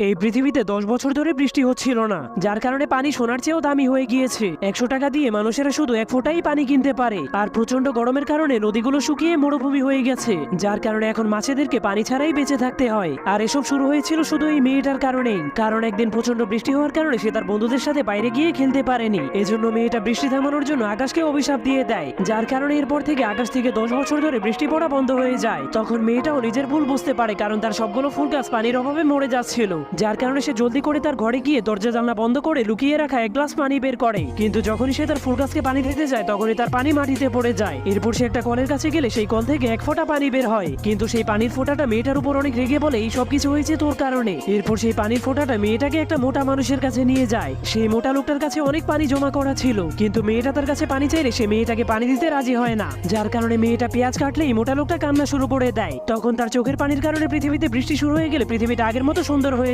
এই পৃথিবীতে 10 বছর ধরে বৃষ্টি হচ্ছিল না, যার কারণে পানি সোনার চেয়েও দামি হয়ে গিয়েছে। 100 টাকা দিয়ে মানুষেরা শুধু 1 ফোঁটাই পানি কিনতে পারে। আর প্রচন্ড গরমের কারণে নদীগুলো শুকিয়ে মরুভূমি হয়ে গেছে, যার কারণে এখন মাছেদেরকে পানি ছাড়াই বেঁচে থাকতে হয়। আর এসব শুরু হয়েছিল শুধু এই মেয়েটার কারণেই। কারণ একদিন প্রচন্ড বৃষ্টি হওয়ার কারণে সে তার বন্ধুদের সাথে বাইরে গিয়ে খেলতে পারেনি। এজন্য মেয়েটা বৃষ্টি থামানোর জন্য আকাশকে অভিশাপ দিয়ে দেয়, যার কারণে এরপর থেকে আকাশ থেকে 10 বছর ধরে বৃষ্টি পড়া বন্ধ হয়ে যায়। তখন মেয়েটাও নিজের ভুল বুঝতে পারে, কারণ তার সবগুলো ফুল গাছ পানির অভাবে মরে যাচ্ছিল। যার কারণে সে জলদি করে তার ঘরে গিয়ে দরজা জানলা বন্ধ করে লুকিয়ে রাখা 1 গ্লাস পানি বের করে। কিন্তু যখনই সে তার ফুল গাছকে পানি দিতে যায়, তখনই তার পানি মাটিতে পড়ে যায়। এরপর সে একটা কলের কাছে গেলে সেই কল থেকে 1 ফোঁটা পানি বের হয়। কিন্তু সেই পানির ফোঁটাটা মেয়েটার উপর অনেক রেগে বলে, এই সবকিছু হয়েছে তোর কারণে। এরপর সেই পানির ফোঁটাটা মেয়েটাকে একটা মোটা মানুষের কাছে নিয়ে যায়। সেই মোটা লোকটার কাছে অনেক পানি জমা করা ছিল, কিন্তু মেয়েটা তার কাছে পানি চাইলে সে মেয়েটাকে পানি দিতে রাজি হয় না। যার কারণে মেয়েটা পেঁয়াজ কাটলেই মোটা লোকটা কান্না শুরু করে দেয়। তখন তার চোখের পানির কারণে পৃথিবীতে বৃষ্টি শুরু হয়ে গেলে পৃথিবীটা আগের মতো সুন্দর হয়ে